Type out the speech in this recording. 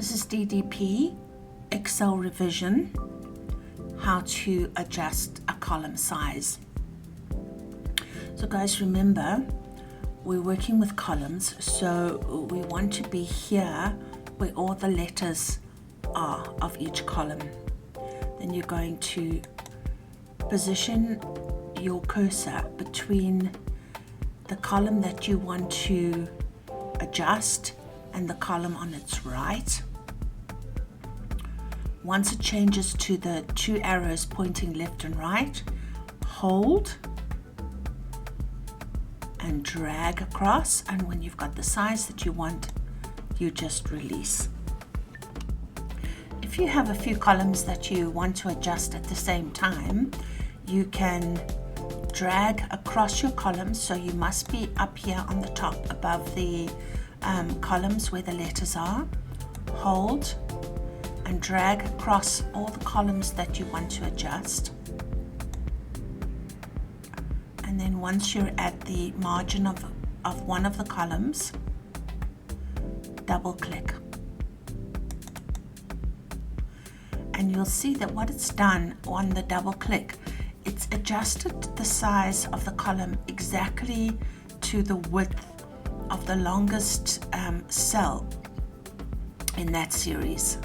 This is DDP Excel revision, how to adjust a column size. So guys, remember, we're working with columns, so we want to be here where all the letters are of each column. Then you're going to position your cursor between the column that you want to adjust and the column on its right. Once it changes to the two arrows pointing left and right, hold and drag across, and when you've got the size that you want, you just release. If you have a few columns that you want to adjust at the same time, you can drag across your columns, so you must be up here on the top above the columns where the letters are. Hold and drag across all the columns that you want to adjust. And then once you're at the margin of one of the columns, double click. And you'll see that what it's done on the double click, it's adjusted the size of the column exactly to the width of the longest cell in that series.